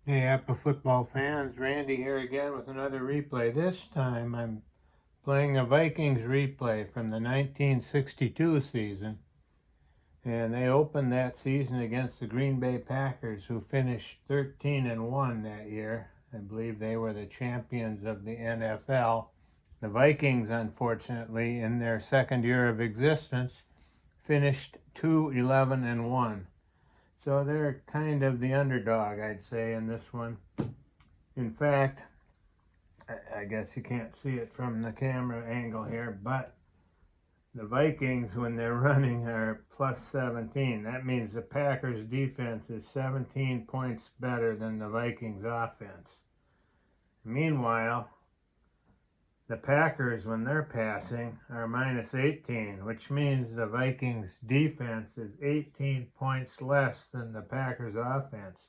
Hey, APBA football fans, Randy here again with another replay. This time I'm playing a Vikings replay from the 1962 season. And they opened that season against the Green Bay Packers, who finished 13-1 that year. I believe they were the champions of the NFL. The Vikings, unfortunately, in their second year of existence, finished 2-11-1. So they're kind of the underdog, I'd say, in this one. In fact, I guess you can't see it from the camera angle here, but the Vikings, when they're running, are plus 17. That means the Packers' defense is 17 points better than the Vikings' offense. Meanwhile, the Packers, when they're passing, are minus 18, which means the Vikings' defense is 18 points less than the Packers' offense.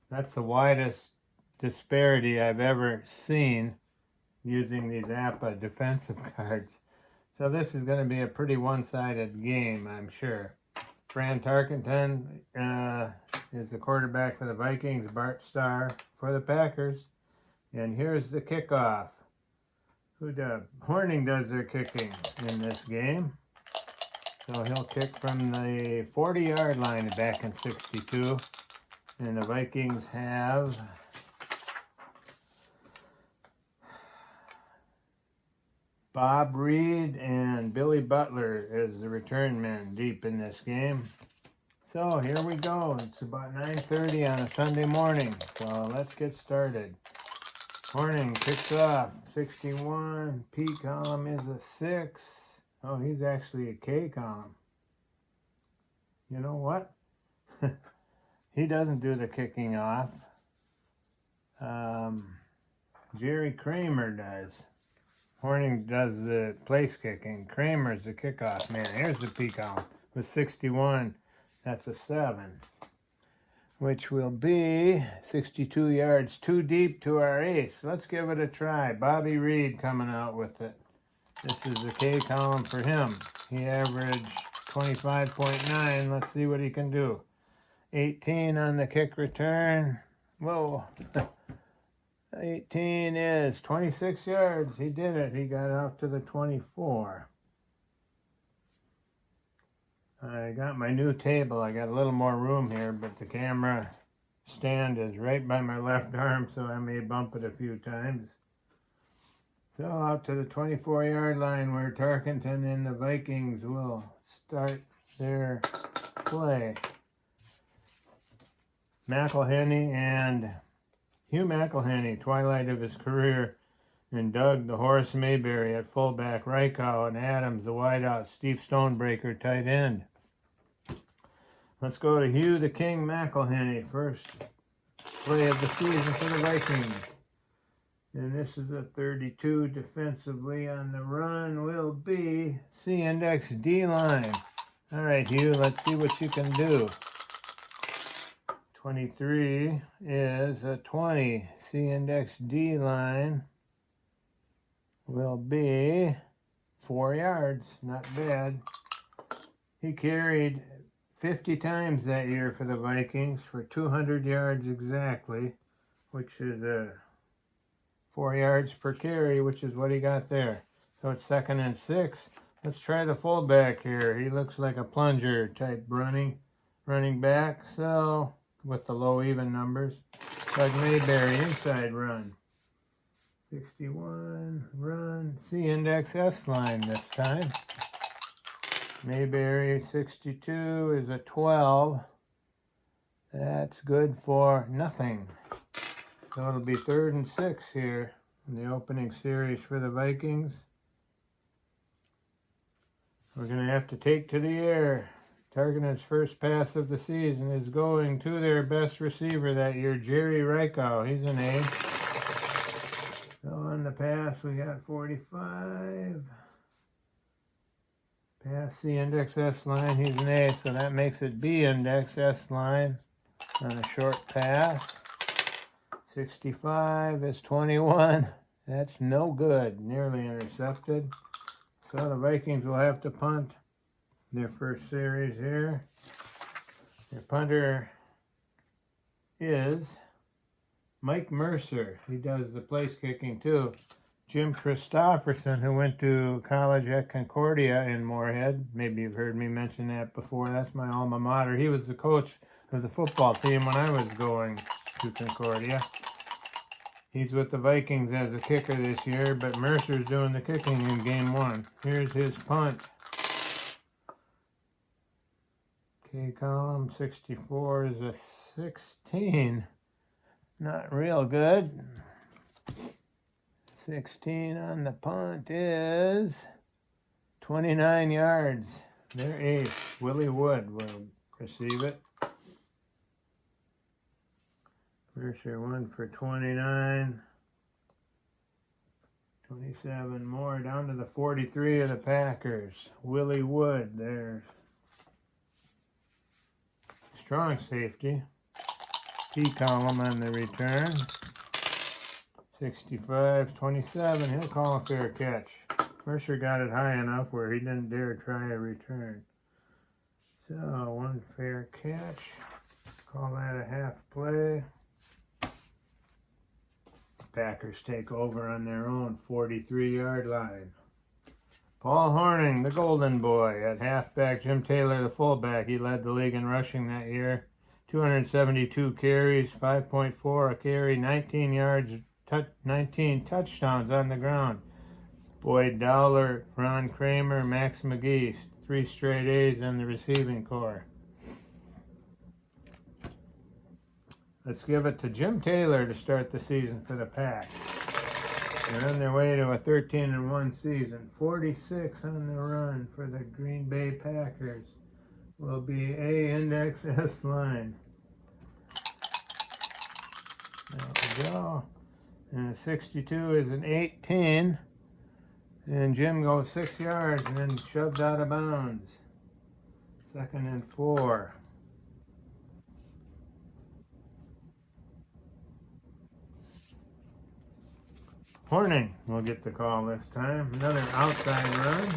That's the widest disparity I've ever seen using these APBA defensive cards. So this is going to be a pretty one-sided game, I'm sure. Fran Tarkenton is the quarterback for the Vikings, Bart Starr for the Packers. And here's the kickoff. Horning does their kicking in this game. So he'll kick from the 40-yard line back in 62. And the Vikings have Bob Reed and Billy Butler as the return men deep in this game. So here we go. It's about 9:30 on a Sunday morning. So let's get started. Horning kicks off. 61. P column is a 6. Oh, he's actually a K column. You know what? He doesn't do the kicking off. Jerry Kramer does. Horning does the place kicking. Kramer's the kickoff man. Here's the P column with 61. That's a 7, which will be 62 yards too deep to our ace. Let's give it a try. Bobby Reed coming out with it. This is the K column for him. He averaged 25.9. Let's see what he can do. 18 on the kick return. Whoa. 18 is 26 yards. He did it. He got out to the 24. I got my new table. I got a little more room here, but the camera stand is right by my left arm, so I may bump it a few times. So out to the 24-yard line where Tarkenton and the Vikings will start their play. McElhenney and Hugh McElhenney, twilight of his career, and Doug the Horse Mayberry at fullback, Reichow and Adams the wideout, Steve Stonebreaker tight end. Let's go to Hugh the King McElhenney, first play of the season for the Vikings. And this is a 32 defensively. On the run will be C-index D-line. All right, Hugh, let's see what you can do. 23 is a 20. C-index D-line will be 4 yards. Not bad. He carried 50 times that year for the Vikings for 200 yards exactly, which is 4 yards per carry, which is what he got there. So it's 2nd and 6. Let's try the fullback here. He looks like a plunger type running back. So with the low even numbers, Doug Mayberry inside run. 61 run. C-index S-line this time. Mayberry 62 is a 12. That's good for nothing. So it'll be 3rd and 6 here in the opening series for the Vikings. We're going to have to take to the air. Tarkenton's first pass of the season is going to their best receiver that year, Jerry Reichow. He's an A. So on the pass, we got 45. Pass C-index S-line, he's an A, so that makes it B-index S-line on a short pass. 65 is 21. That's no good, nearly intercepted. So the Vikings will have to punt their first series here. Their punter is Mike Mercer, he does the place kicking too. Jim Christopherson, who went to college at Concordia in Moorhead. Maybe you've heard me mention that before. That's my alma mater. He was the coach of the football team when I was going to Concordia. He's with the Vikings as a kicker this year, but Mercer's doing the kicking in game 1. Here's his punt. K column 64 is a 16. Not real good. 16 on the punt is 29 yards. Their ace, Willie Wood, will receive it. Mercer 1 for 29. 27 more, down to the 43 of the Packers. Willie Wood, their strong safety. P column on the return. 65-27, he'll call a fair catch. Mercer got it high enough where he didn't dare try a return. So, 1 fair catch. Call that a half play. Packers take over on their own 43-yard line. Paul Hornung, the golden boy, at halfback. Jim Taylor, the fullback. He led the league in rushing that year. 272 carries, 5.4 a carry, 19 yards, 19 touchdowns on the ground. Boyd Dowler, Ron Kramer, Max McGee, 3 straight A's in the receiving corps. Let's give it to Jim Taylor to start the season for the Pack. They're on their way to a 13-1 season. 46 on the run for the Green Bay Packers. Will be A index S line. There we go. And a 62 is an 18. And Jim goes 6 yards and then shoved out of bounds. 2nd and 4. Hornung will get the call this time. Another outside run.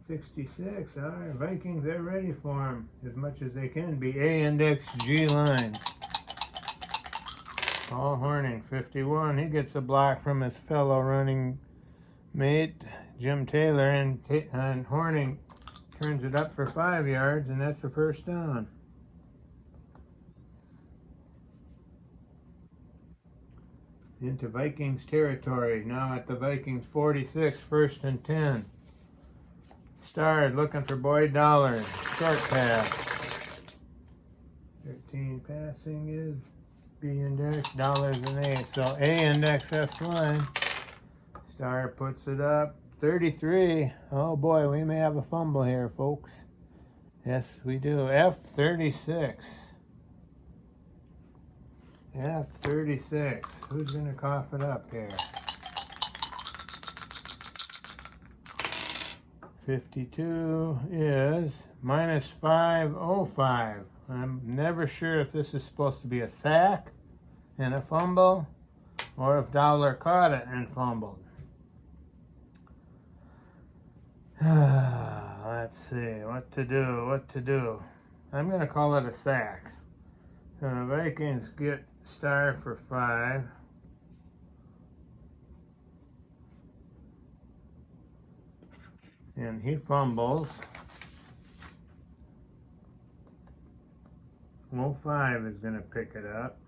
66. All right, Vikings, they're ready for him as much as they can be. A index G line. Paul Hornung, 51. He gets a block from his fellow running mate, Jim Taylor, and Hornung turns it up for 5 yards, and that's a first down. Into Vikings territory. Now at the Vikings 46, 1st and 10. Stars looking for Boyd Dowler. Short pass. 13 passing is B index. Dowler's an A. So A index S line. Star puts it up. 33. Oh boy, we may have a fumble here, folks. Yes, we do. F36. F36. Who's going to cough it up here? 52 is minus 505. I'm never sure if this is supposed to be a sack and a fumble or if Dowler caught it and fumbled. Let's see, what to do. I'm going to call it a sack. So the Vikings get Star for 5. And he fumbles. 05 is going to pick it up.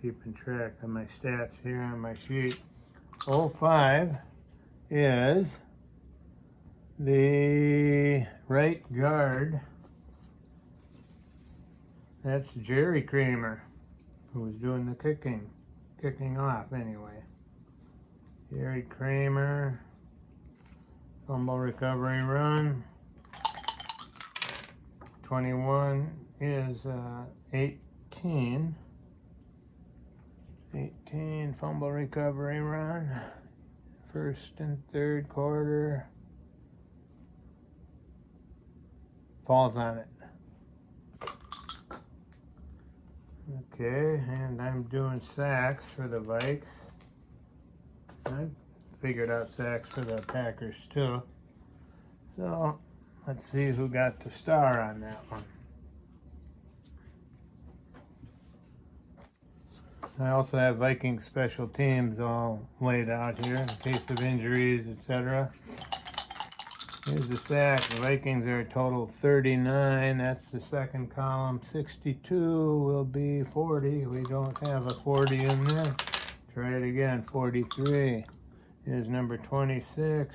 Keeping track of my stats here on my sheet. 05 is the right guard. That's Jerry Kramer, who was doing the kicking off anyway. Jerry Kramer, fumble recovery run. 21 is 18. 18 fumble recovery run. 1st and 3rd quarter. Falls on it. Okay, and I'm doing sacks for the Vikes. I figured out sacks for the Packers too. So Let's see who got the star on that one. I also have Viking special teams all laid out here in case of injuries, etc. Here's the sack. The Vikings are a total 39. That's the second column. 62 will be 40. We don't have a 40 in there. Try it again. 43 is number 26.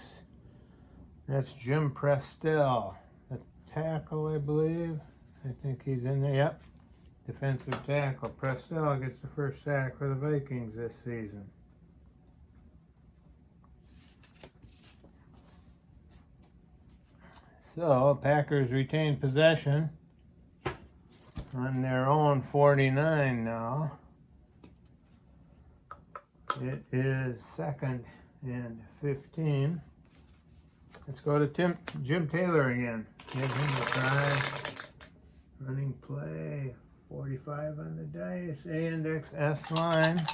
That's Jim Prestel, a tackle, I believe. I think he's in there. Yep. Defensive tackle. Prestel gets the first sack for the Vikings this season. So, Packers retain possession on their own 49 now. It is 2nd and 15. Let's go to Jim Taylor again. Give him a try. Running play. 45 on the dice. A index S line.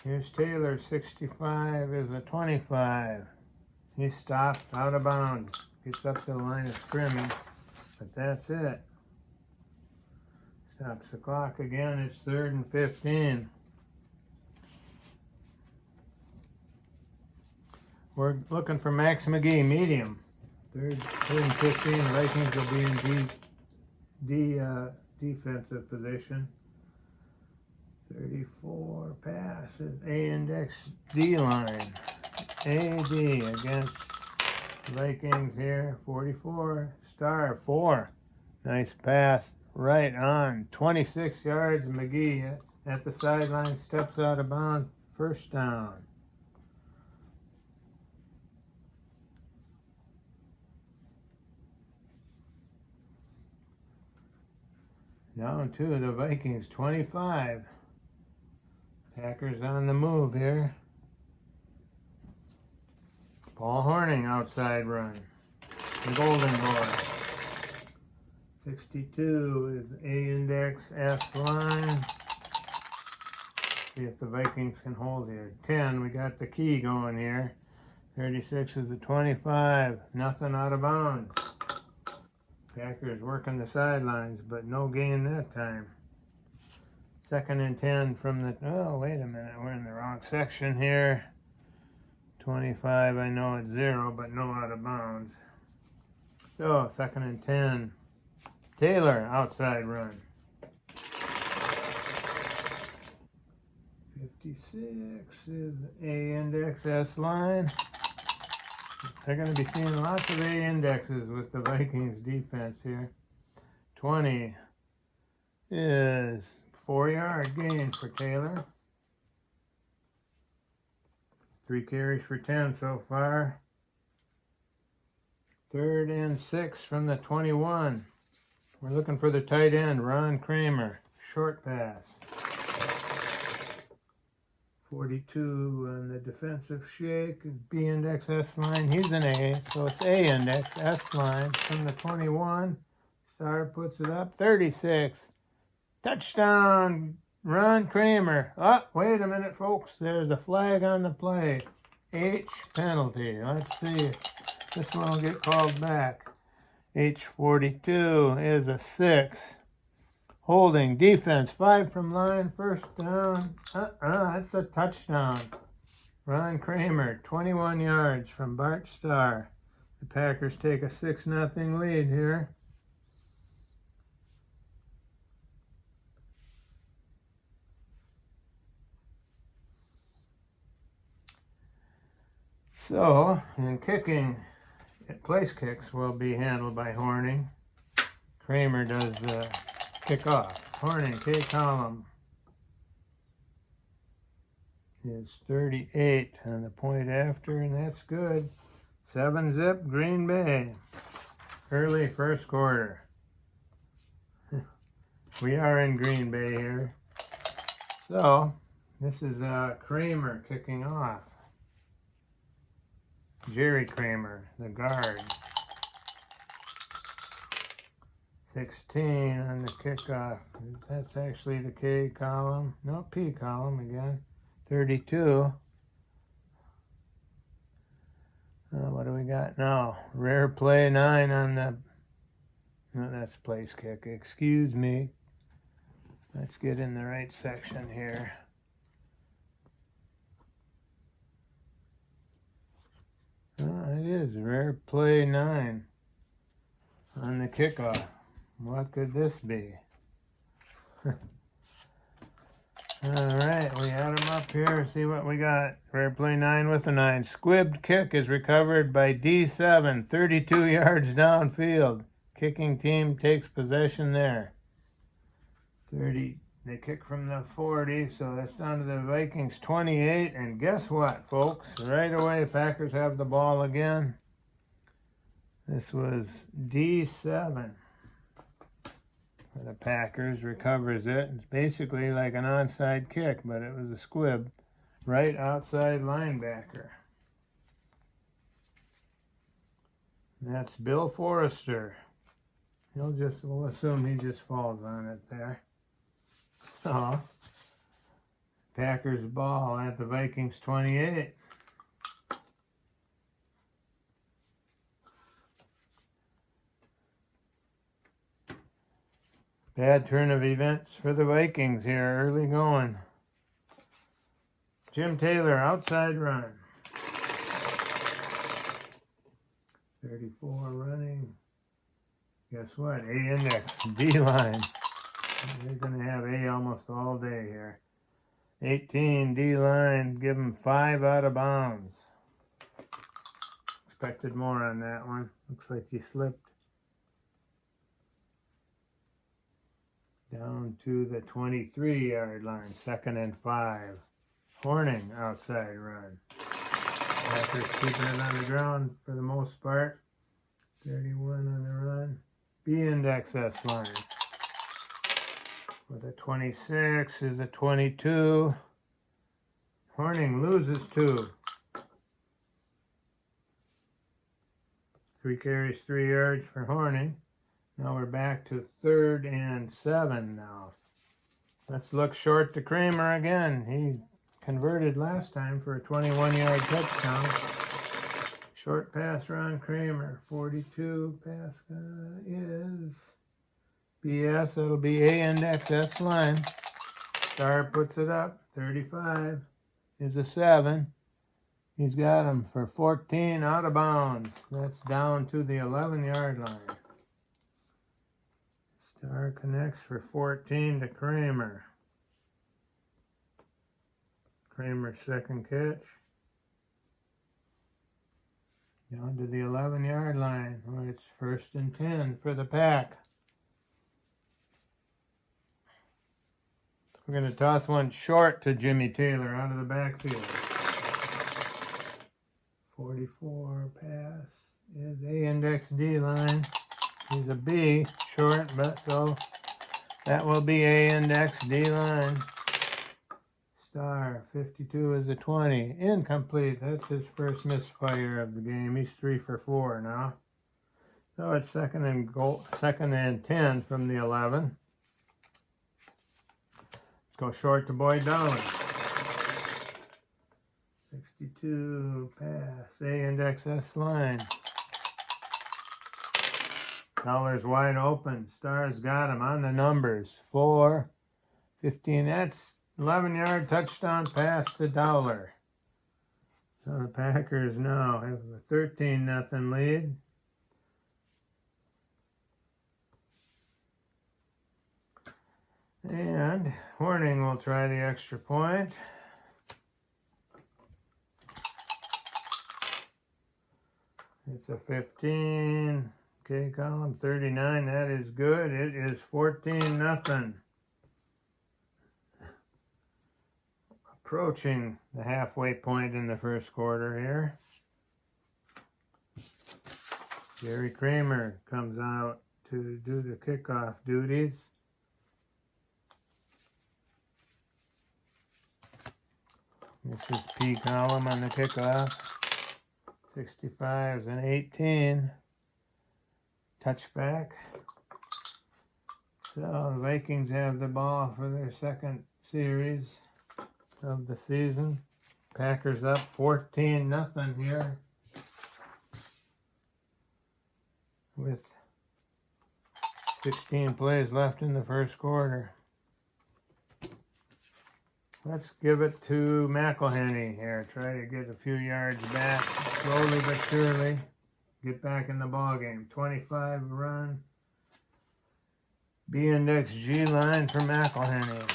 Here's Taylor. 65 is a 25. He stopped out of bounds. Gets up to the line of scrimmage. But that's it. Stops the clock again. It's 3rd and 15. We're looking for Max McGee, medium. 3rd and 15. Vikings will be in defensive position. 34 passes. A index D line. AD against Vikings here. 44. Star 4. Nice pass. Right on. 26 yards. McGee at the sideline. Steps out of bounds. First down. Down to the Vikings, 25. Packers on the move here. Paul Hornung, outside run. The Golden Boy. 62 is A index S line. See if the Vikings can hold here. 10, we got the key going here. 36 is the 25. Nothing out of bounds. Packers working the sidelines, but no gain that time. 2nd and 10 from the... Oh, wait a minute. We're in the wrong section here. 25, I know it's 0, but no out of bounds. So, 2nd and 10. Taylor, outside run. 56 is A index S line. They're going to be seeing lots of A indexes with the Vikings defense here. 20 is 4-yard gain for Taylor. 3 carries for 10 so far. 3rd and 6 from the 21. We're looking for the tight end, Ron Kramer. Short pass. 42 on the defensive shake. B index S line. He's an A, so it's A index S line from the 21. Star puts it up. 36. Touchdown, Ron Kramer. Oh, wait a minute, folks. There's a flag on the play. H penalty. Let's see if this one will get called back. H42 is a 6. Holding defense, 5 from line, first down. That's a touchdown. Ron Kramer, 21 yards from Bart Starr. The Packers take a 6-0 lead here. So, in kicking, place kicks will be handled by Hornung. Kramer does the kickoff. Hornung, K column, is 38 on the point after, and that's good. 7-zip, Green Bay. Early first quarter. We are in Green Bay here. So, this is Kramer kicking off. Jerry Kramer, the guard. 16 on the kickoff. That's actually the K column. No, P column again. 32. What do we got now? Rare play 9 on the... No, that's place kick. Excuse me. Let's get in the right section here. It is rare play 9 on the kickoff. What could this be? Alright, we add them up here, see what we got. Rare play 9 with a 9. Squibbed kick is recovered by D7, 32 yards downfield. Kicking team takes possession there. 30, they kick from the 40, so that's down to the Vikings 28. And guess what, folks? Right away, Packers have the ball again. This was D7. The Packers recovers it. It's basically like an onside kick, but it was a squib. Right outside linebacker. And that's Bill Forrester. We'll assume he just falls on it there. So, Packers ball at the Vikings 28. Bad turn of events for the Vikings here, early going. Jim Taylor, outside run. 34 running. Guess what? A index, D-line. They're going to have A almost all day here. 18, D-line, give them 5 out of bounds. Expected more on that one. Looks like he slipped. Down to the 23-yard line, 2nd and 5. Horning, outside run. Packers keeping it on the ground for the most part. 31 on the run. B-index S line. With a 26 is a 22. Horning loses 2. 3 carries, 3 yards for Horning. Now we're back to 3rd and 7 now. Let's look short to Kramer again. He converted last time for a 21-yard touchdown. Short pass run, Kramer. 42 pass is BS. It'll be A index S line. Star puts it up. 35 is a 7. He's got him for 14 out of bounds. That's down to the 11-yard line. Star connects for 14 to Kramer. Kramer's second catch. Down to the 11-yard line, where it's 1st and 10 for the Pack. We're going to toss one short to Jimmy Taylor out of the backfield. 44 pass is A index D line. He's a B, short, but so that will be A index D line. Star, 52 is a 20. Incomplete. That's his first misfire of the game. He's 3 for 4 now. So it's 2nd and 10 from the 11. Let's go short to Boyd Dowling. 62 pass. A index S line. Dollar's wide open. Star's got him on the numbers. 4, 15. That's 11-yard touchdown pass to Dollar. So the Packers now have a 13-0 lead. And Horning will try the extra point. It's a 15. Okay, column 39. That is good. It is 14-0. Approaching the halfway point in the first quarter here. Jerry Kramer comes out to do the kickoff duties. This is P column on the kickoff. 65s and 18. Touchback. So the Vikings have the ball for their second series of the season. Packers up 14-0 here. with 16 plays left in the first quarter. Let's give it to McElhenney here. Try to get a few yards back, slowly but surely. Get back in the ball game. 25 run. B-index G line for McElhenney.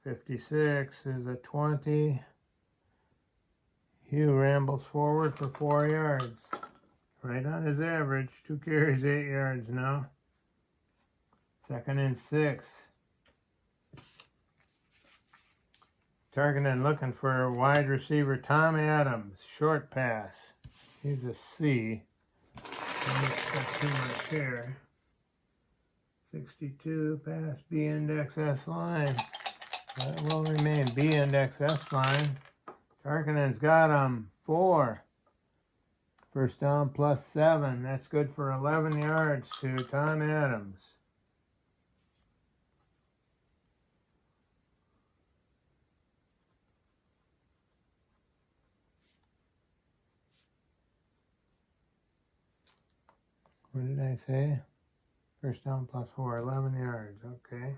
56 is a 20. Hugh rambles forward for 4 yards. Right on his average. 2 carries, 8 yards now. 2nd and 6. Targeting looking for wide receiver Tom Adams. Short pass. He's a C. He's got too much hair. 62 pass B-index S line. That will remain B-index S line. Tarkenen's got him 4. First down plus 7. That's good for 11 yards to Tom Adams. What did I say? First down plus 4, 11 yards. Okay.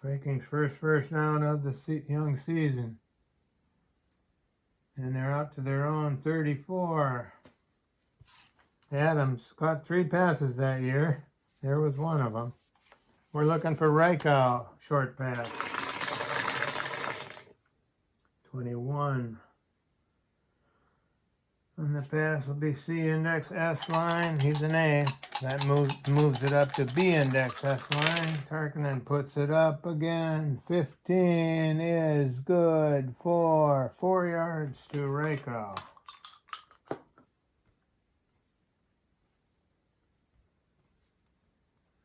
Vikings first down of the young season. And they're out to their own 34. Adams caught 3 passes that year. There was one of them. We're looking for Reichau. Short pass. 21. And the pass will be C-index S line. He's an A. That moves it up to B-index S line. Tarkinen puts it up again. 15 is good for 4 yards to Reichau.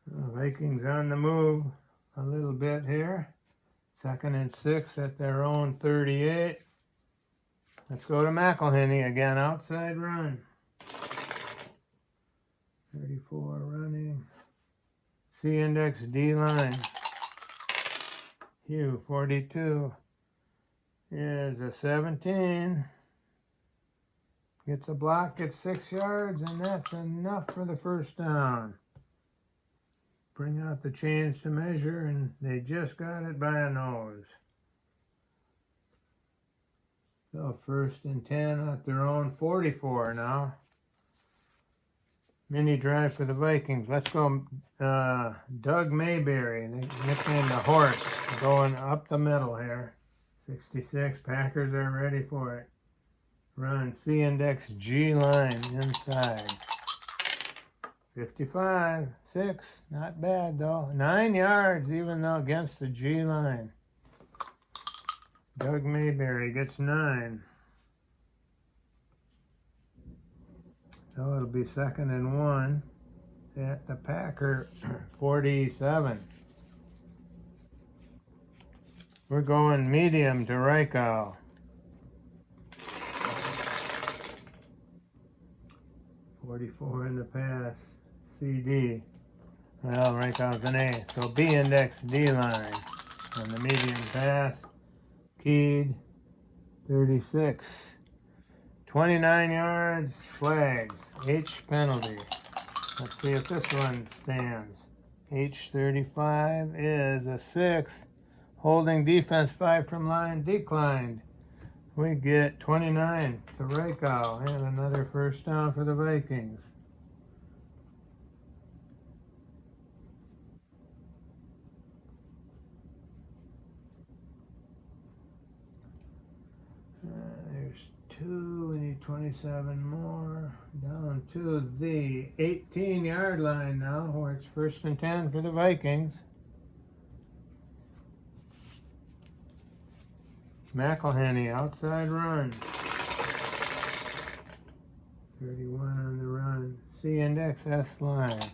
The Vikings on the move a little bit here. 2nd and 6 at their own 38. Let's go to McElhenney again, outside run. 34 running. C-index D line. Hugh, 42 is a 17. Gets a block, gets 6 yards, and that's enough for the first down. Bring out the chains to measure, and they just got it by a nose. So 1st and 10 at their own 44 now. Mini drive for the Vikings. Let's go Doug Mayberry. They nicknamed the horse. Going up the middle here. 66. Packers are ready for it. Run C-index G line inside. 55. 6. Not bad though. 9 yards even though against the G line. Doug Mayberry gets 9. So it'll be 2nd and 1 at the Packer 47. We're going medium to Reichau. .44 in the pass. CD. Well, Reichau's an A. So B-index D line on the medium pass. Keyed, 36. 29 yards, flags. H penalty. Let's see if this one stands. H35 is a 6. Holding defense 5 from line declined. We get 29 to Reichau and another first down for the Vikings. There's 2, we need 27 more. Down to the 18-yard line now, where it's 1st and 10 for the Vikings. McElhenney, outside run. 31 on the run. C-index S line.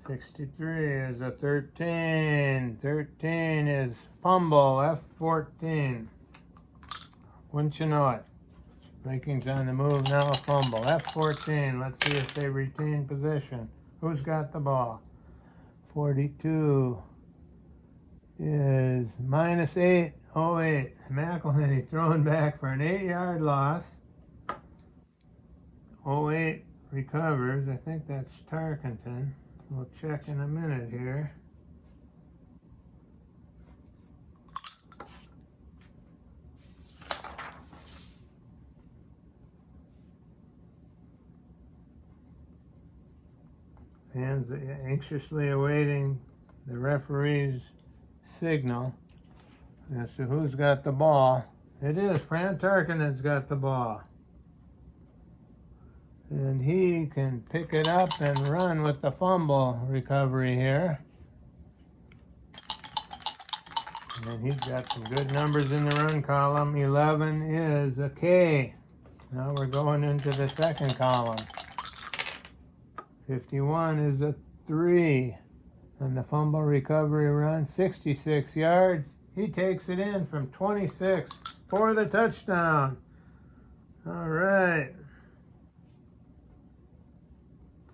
63 is a 13. 13 is fumble, F14. Wouldn't you know it? Vikings on the move now, fumble. F14. Let's see if they retain possession. Who's got the ball? 42 is -8. Oh, 8. McElhenney throwing back for an 8-yard loss. 08 recovers. I think that's Tarkenton. We'll check in a minute here. Fans anxiously awaiting the referee's signal as to who's got the ball. It is Fran Tarkenton's got the ball. And he can pick it up and run with the fumble recovery here. And he's got some good numbers in the run column. 11 is a K. Now we're going into the second column. 51 is a 3 on the fumble recovery run. 66 yards. He takes it in from 26 for the touchdown. All right.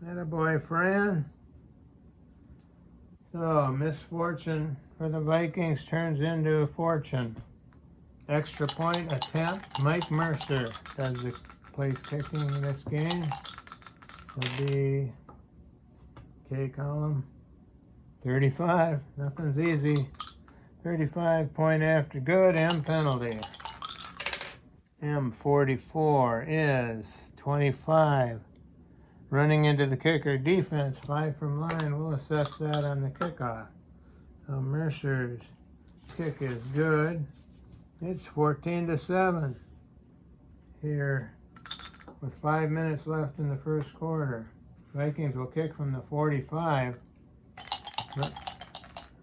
Attaboy, Fran. So, misfortune for the Vikings turns into fortune. Extra point attempt. Mike Mercer does the place kicking in this game. It'll be K column. 35. Nothing's easy. 35 point after good. M penalty. M 44 is 25. Running into the kicker defense, 5 from line. We'll assess that on the kickoff. So Mercer's kick is good. It's 14-7 here with 5 minutes left in the first quarter. Vikings will kick from the 45.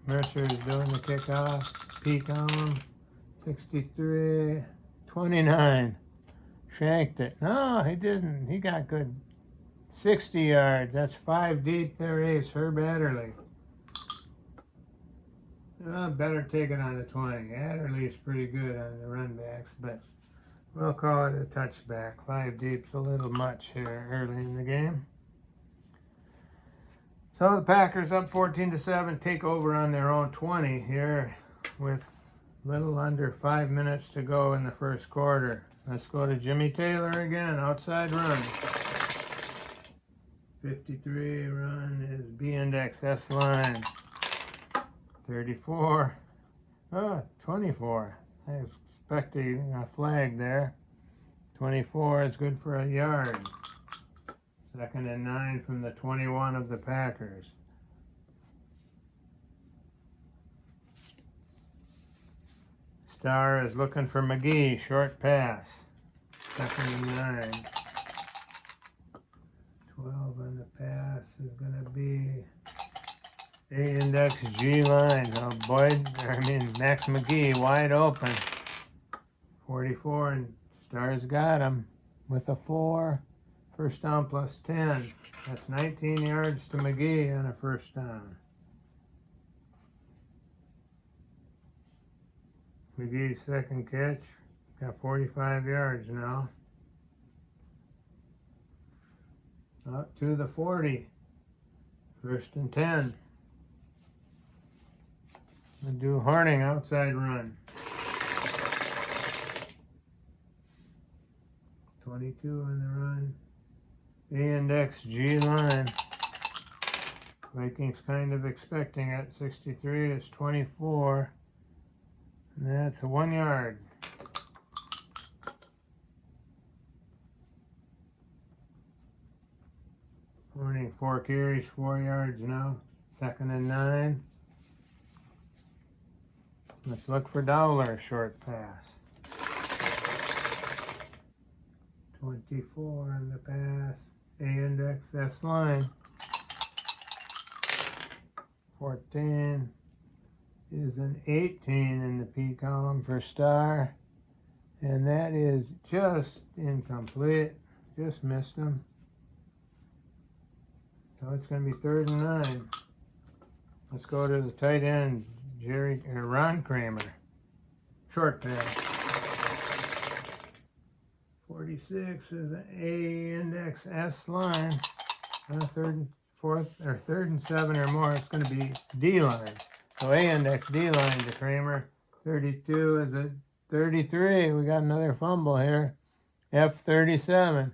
Mercer is doing the kickoff. P column. 63, 29. Shanked it. No, he didn't. He got good. 60 yards. That's 5 deep there, Ace. Herb Adderley. Better take it on the 20. Adderley's pretty good on the run backs, but we'll call it a touchback. 5 deep's a little much here early in the game. So the Packers up 14-7, take over on their own 20 here with little under 5 minutes to go in the first quarter. Let's go to Jimmy Taylor again, outside run. 53 run is B index S line. 34. 24. I was expecting a flag there. 24 is good for a yard. 2nd and 9 from the 21 of the Packers. Starr is looking for McGee. Short pass. 2nd and 9. 12 on the pass is going to be A index G line. Oh, Max McGee wide open. 44 and Starr's got him with a 4. First down plus 10. That's 19 yards to McGee on a first down. McGee's second catch. Got 45 yards now. Up to the 40. 1st and 10. We'll do Horning outside run. 22 on the run. A index G line. Vikings kind of expecting it. 63 is 24. And that's a 1 yard. Horning 4 carries, 4 yards now. 2nd and 9. Let's look for Dowler, short pass. 24 on the pass. A index S line. 14 is an 18 in the P column for Starr. And that is just incomplete. Just missed him. So it's going to be 3rd and 9. Let's go to the tight end, Ron Kramer. Short pass. 46 is an A index S line. 3rd and 7 or more. It's going to be D line. So A index D line to Kramer. 32 is a 33. We got another fumble here. F 37.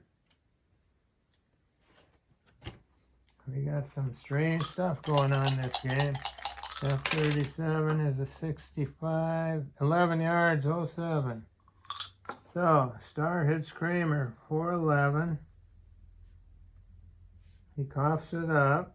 We got some strange stuff going on this game. F37 is a 65, 11 yards, 07. So, Star hits Kramer, 411. He coughs it up.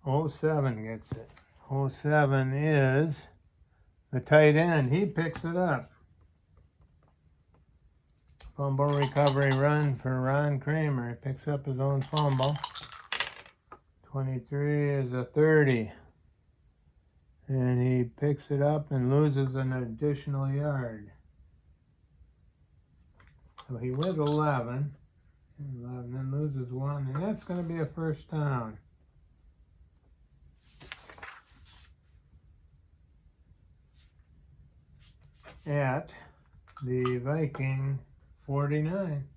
'07 gets it. '07 is the tight end. He picks it up. Fumble recovery run for Ron Kramer. He picks up his own fumble. 23 is a 30. And he picks it up and loses an additional yard. So he wins 11. 11, then loses 1. And that's going to be a first down. At the Viking 49.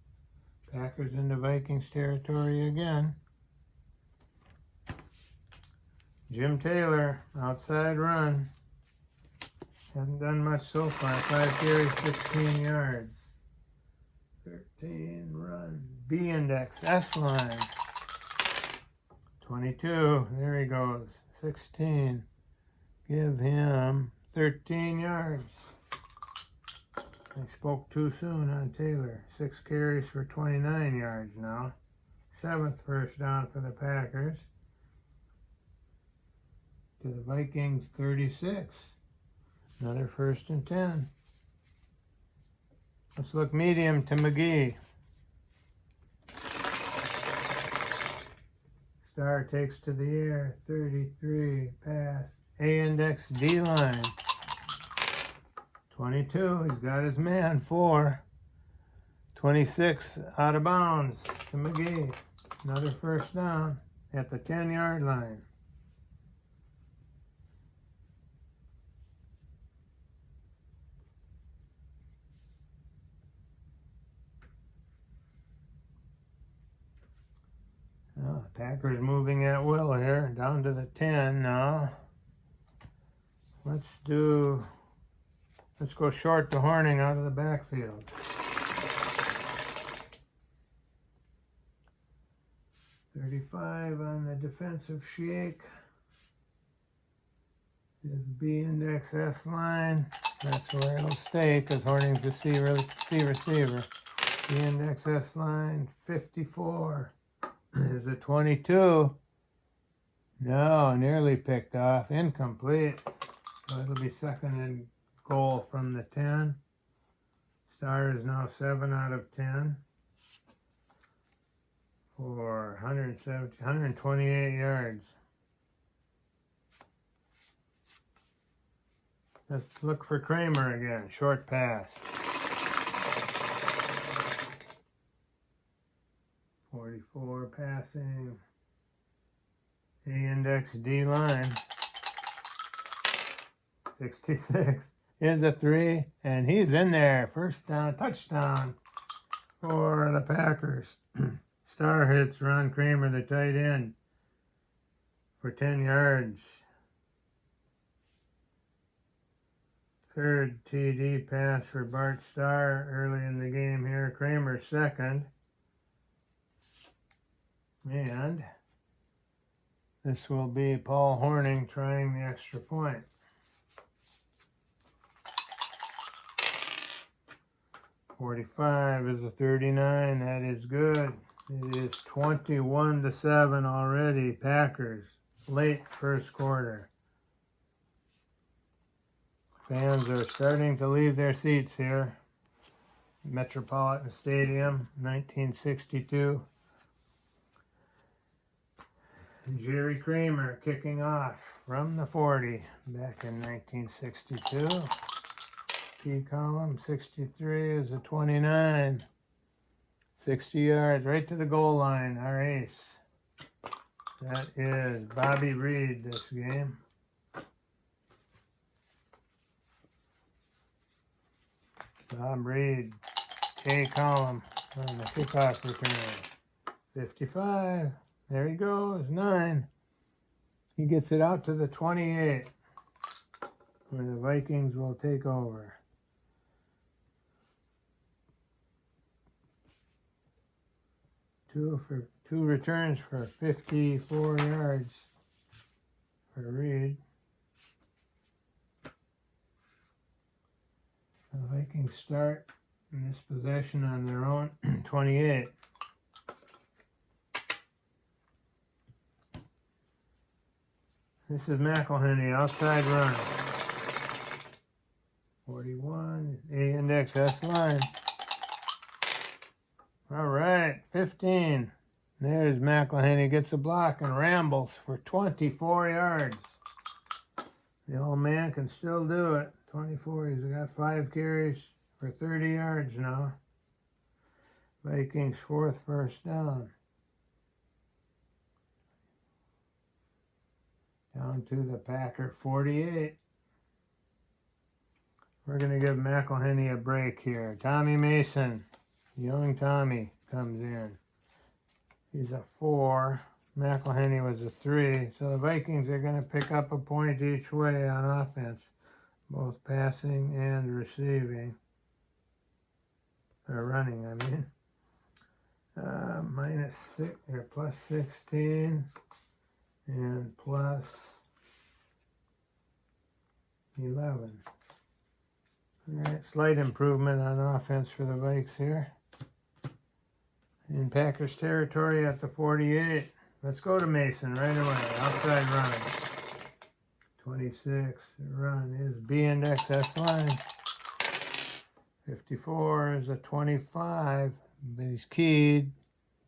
Packers into Vikings territory again. Jim Taylor, outside run. Hasn't done much so far. 5 carries, 16 yards. 13 run. B index, S line. 22, there he goes. 16. Give him 13 yards. I spoke too soon on Taylor. 6 carries for 29 yards now. 7th first down for the Packers. To the Vikings 36. Another 1st and 10. Let's look medium to McGee. Star takes to the air. 33. Pass. A index D line. 22, he's got his man, 4. 26, out of bounds to McGee. Another first down at the 10-yard line. Oh, Packers moving at will here, down to the 10 now. Let's go short to Horning out of the backfield. .35 on the defensive shake. This B index S line. That's where it'll stay because Horning's the C receiver. B index S line 54. There's a 22. No, nearly picked off. Incomplete. So it'll be 2nd and goal from the 10. Star is now 7 out of 10 for 128 yards. Let's look for Kramer again. Short pass. 44 passing. A index D line. 66. Is a 3, and he's in there. First down, touchdown for the Packers. Star hits Ron Kramer, the tight end, for 10 yards. 3rd TD pass for Bart Starr early in the game here. Kramer 2nd. And this will be Paul Horning trying the extra point. .45 is a 39. That is good. It is 21-7 already. Packers. Late first quarter. Fans are starting to leave their seats here. Metropolitan Stadium, 1962. Jerry Kramer kicking off from the 40 back in 1962. P column, 63 is a 29. 60 yards, right to the goal line, our ace. That is Bobby Reed this game. Bob Reed, K column on the kickoff return. 55. There he goes. 9. He gets it out to the 28, where the Vikings will take over. Two returns for 54 yards for Reed. The Vikings start in this possession on their own 28. This is McElhenney, outside run. 41, A index, S line. All right, 15. There's McElhenney, gets a block and rambles for 24 yards. The old man can still do it. 24, he's got 5 carries for 30 yards now. Vikings 4th first down. Down to the Packer 48. We're going to give McElhenney a break here. Tommy Mason, young Tommy, comes in. He's a 4. McElhenney was a 3. So the Vikings are going to pick up a point each way on offense, both passing and receiving. Or running, I mean. -6 or plus 16 and plus 11. All right, slight improvement on offense for the Vikes here. In Packers territory at the 48. Let's go to Mason right away. Outside run. 26. Run is B and XS line. 54 is a 25. But he's keyed.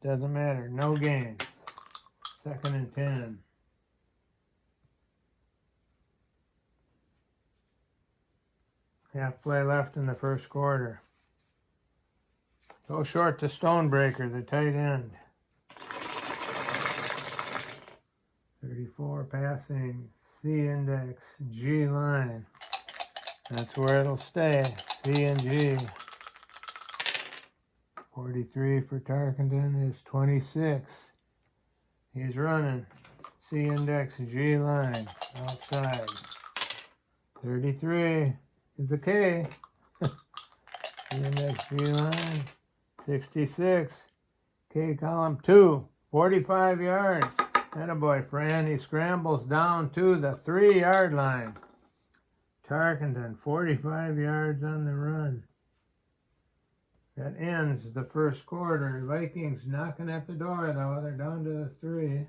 Doesn't matter. No gain. 2nd and 10. Half play left in the first quarter. Go short to Stonebreaker, the tight end. 34 passing, C index, G line. That's where it'll stay, C and G. 43 for Tarkenton is 26. He's running, C index, G line, outside. 33 is a K. C index, G line. 66, K column 2, 45 yards. Attaboy, Fran. He scrambles down to the 3-yard line. Tarkenton, 45 yards on the run. That ends the first quarter. Vikings knocking at the door, though. They're down to the 3.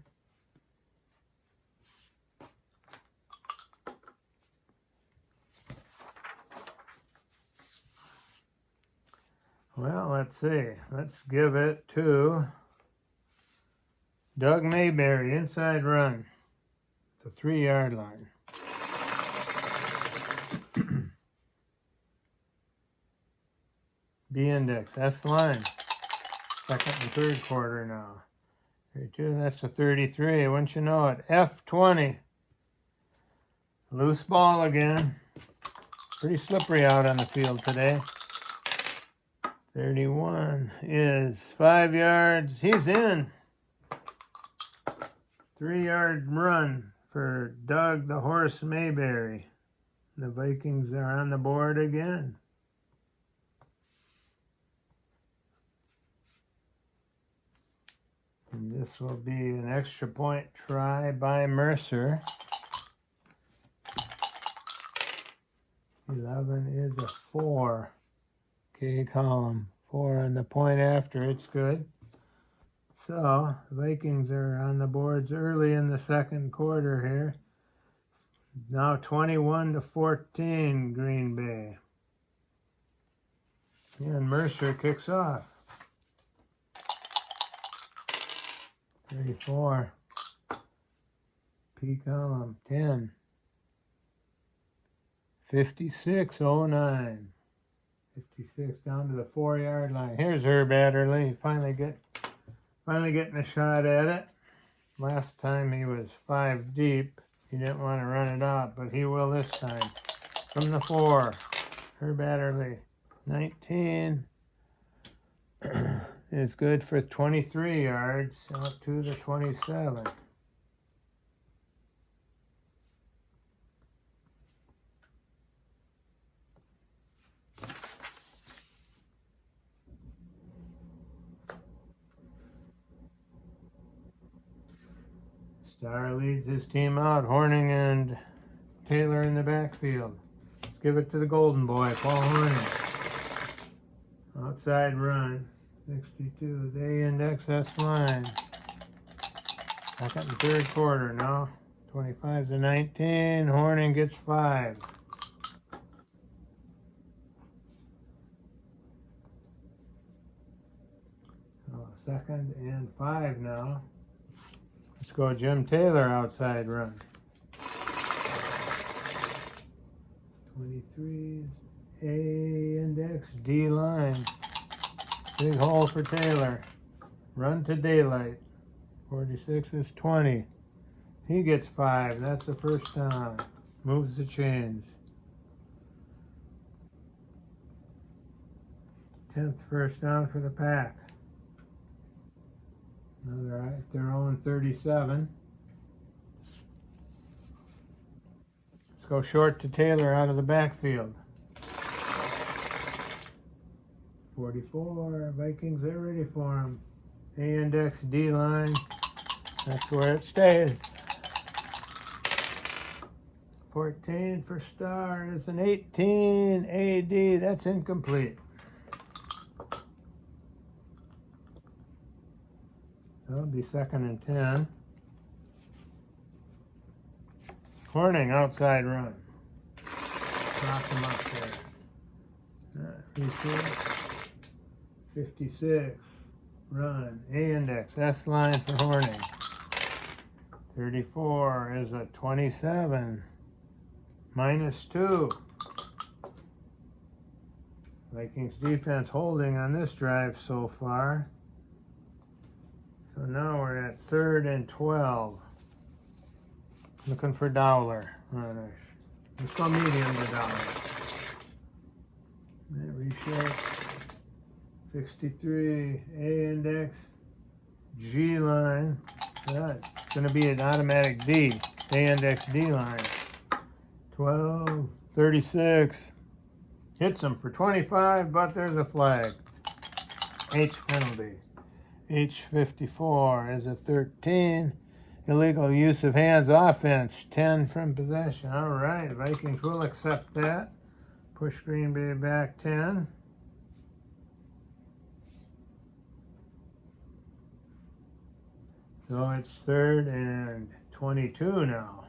Well, let's see. Let's give it to Doug Mayberry, inside run, the 3-yard line. B index, S line. 2nd and 3rd quarter now. 32, that's a 33, wouldn't you know it. F20. Loose ball again. Pretty slippery out on the field today. 31 is 5 yards. He's in. 3-yard run for Doug the Horse Mayberry. The Vikings are on the board again. And this will be an extra point try by Mercer. 11 is a 4. K column 4 on the point after. It's good. So, the Vikings are on the boards early in the second quarter here. Now 21-14, Green Bay. And Mercer kicks off. 34. P column 10. 56-09. 56 down to the 4-yard line. Here's Herb Adderley. Finally getting a shot at it. Last time he was 5 deep. He didn't want to run it out, but he will this time. From the 4, Herb Adderley. 19 is good for 23 yards out to the 27. Starr leads his team out, Horning and Taylor in the backfield. Let's give it to the golden boy, Paul Horning. Outside run, 62. They index S line. Second and third quarter now. 25 to 19. Horning gets 5. So second and 5 now. Let's go Jim Taylor outside run. 23. A index D line. Big hole for Taylor. Run to daylight. 46 is 20. He gets 5. That's the first down. Moves the chains. 10th first down for the Pack. Another at their own 37. Let's go short to Taylor out of the backfield. 44. Vikings, they're ready for him. A index D line. That's where it stays. 14 for Starr. It's an 18 AD. That's incomplete. That'll be second and 10. Horning outside run. Knock him up there. 56. Run. A index. S line for Horning. 34 is a 27. -2. Vikings defense holding on this drive so far. So now we're at 3rd and 12. Looking for Dowler runners. Let's go medium to Dowler. That reshape. 63. A index. G line. That's going to be an automatic D. A index D line. 12. 36. Hits him for 25, but there's a flag. H penalty. H54 is a 13. Illegal use of hands offense. 10 from possession. All right, Vikings will accept that. Push Green Bay back 10. So it's 3rd and 22 now.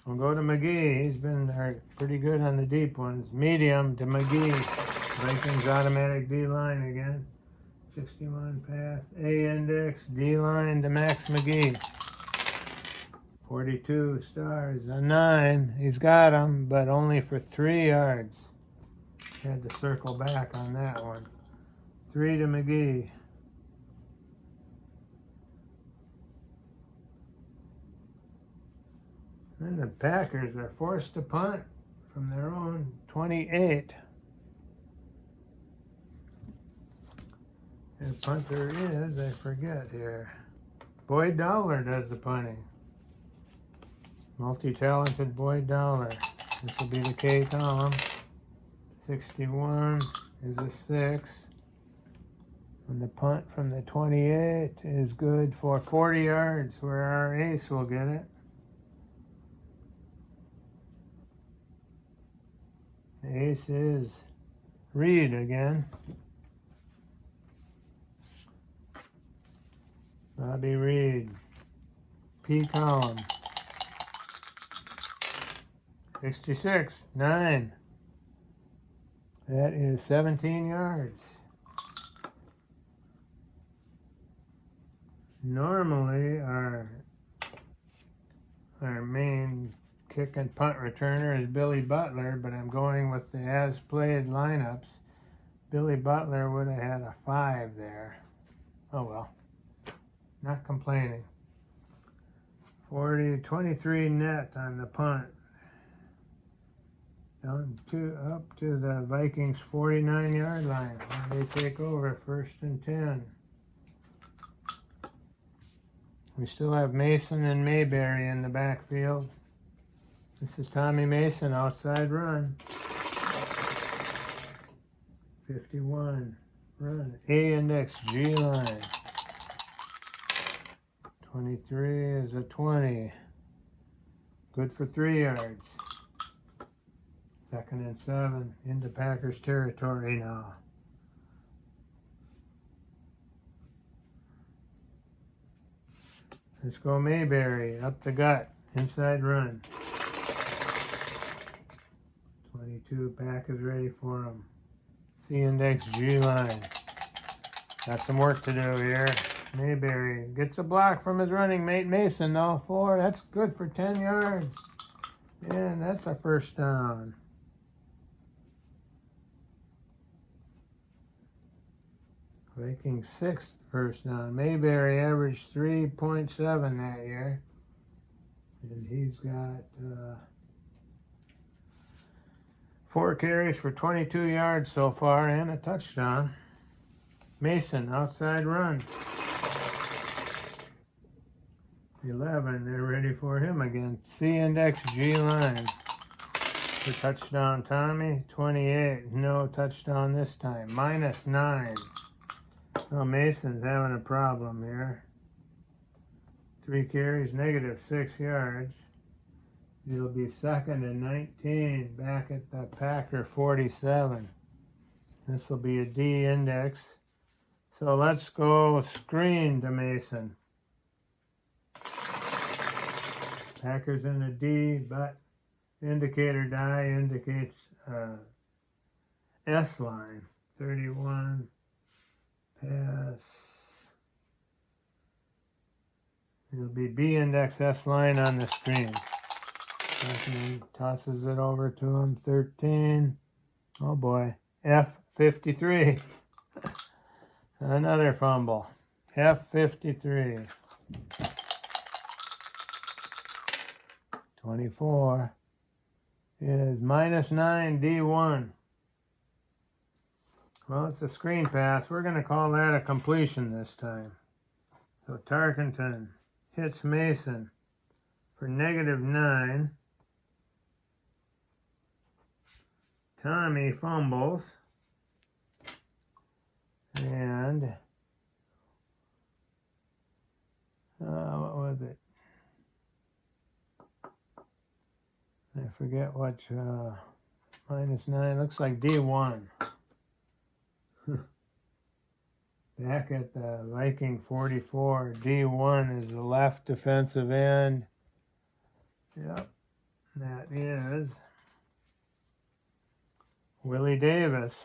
We'll go to McGee. He's been pretty good on the deep ones. Medium to McGee. Vikings automatic D line again. 61 pass. A index D line to Max McGee. 42 Stars. A 9. He's got him, but only for 3 yards. Had to circle back on that one. 3 to McGee. And the Packers are forced to punt from their own 28. And punter is, I forget here. Boyd Dowler does the punting. Multi-talented Boyd Dowler. This will be the K column. 61 is a 6. And the punt from the 28 is good for 40 yards, where our ace will get it. The ace is Reed again. Bobby Reed. P column. 66. 9. That is 17 yards. Normally our main kick and punt returner is Billy Butler, but I'm going with the as-played lineups. Billy Butler would have had a 5 there. Oh well. Not complaining. 23 net on the punt. up to the Vikings 49-yard line. They take over 1st and 10. We still have Mason and Mayberry in the backfield. This is Tommy Mason, outside run. 51, run. A index G line. 23 is a 20. Good for 3 yards. 2nd and 7, into Packers territory now. Let's go Mayberry, up the gut, inside run. 22, Packers ready for him. C index G line. Got some work to do here. Mayberry gets a block from his running mate Mason, though. 4, that's good for 10 yards. And that's a 1st down. Vikings 6th 1st down. Mayberry averaged 3.7 that year. And he's got 4 carries for 22 yards so far and a touchdown. Mason, outside run. 11, they're ready for him again. C index G line. For touchdown Tommy. 28, no touchdown this time. -9. Oh, Mason's having a problem here. 3 carries, -6 yards. It'll be 2nd and 19, back at the Packer 47. This will be a D index. So let's go screen to Mason. Packers in a D, but indicator die indicates S line. 31, pass. It'll be B index S line on the screen. Tosses it over to him. 13. Oh boy. F53. Another fumble. F53. 24 is -9 D1. Well, it's a screen pass. We're going to call that a completion this time. So Tarkenton hits Mason for -9. Tommy fumbles. And what was it? I forget what -9 looks like D1. Back at the Viking 44, D1 is the left defensive end. Yep, that is Willie Davis.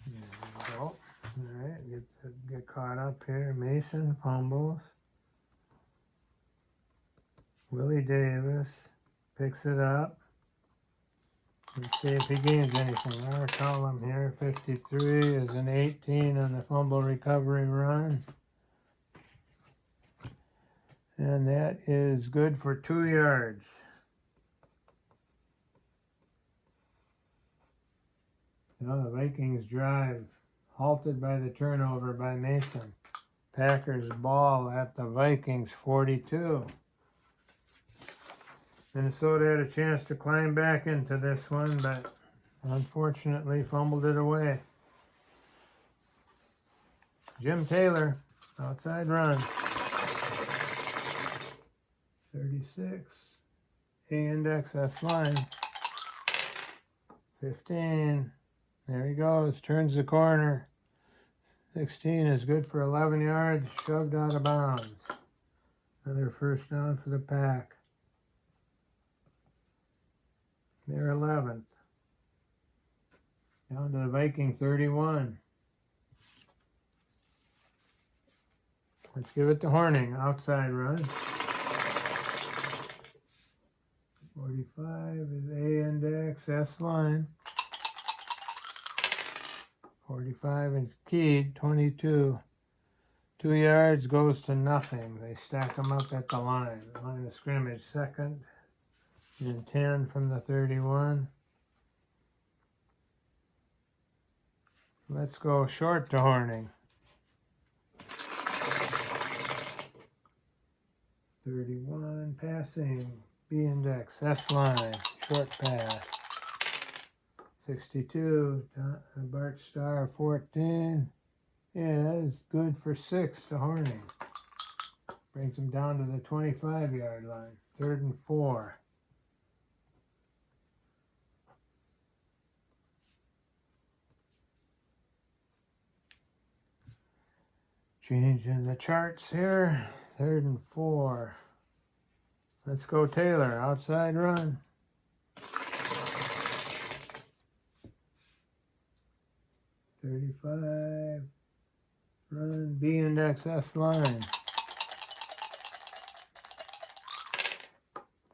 There we go. Alright, get caught up here. Mason fumbles. Willie Davis picks it up. Let's see if he gains anything. Our column here, 53 is an 18 on the fumble recovery run. And that is good for 2 yards. Now the Vikings drive, halted by the turnover by Mason. Packers ball at the Vikings 42. Minnesota had a chance to climb back into this one, but unfortunately fumbled it away. Jim Taylor, outside run. 36. A index S line. 15. There he goes, turns the corner. 16 is good for 11 yards, shoved out of bounds. Another 1st down for the Pack. They're 11th. Down to the Viking 31. Let's give it to Horning, outside run. 45 is A index, S line. 45 is keyed, 22. 2 yards goes to nothing. They stack them up at the line. Line of scrimmage, second and 10 from the 31. Let's go short to Horning. 31, passing, B index, S line, short pass. 62, Bart Starr, 14, is good for 6 to Horning. Brings him down to the 25-yard line, 3rd and 4. Changing the charts here, 3rd and 4. Let's go Taylor, outside run. 35, run, B index, S line.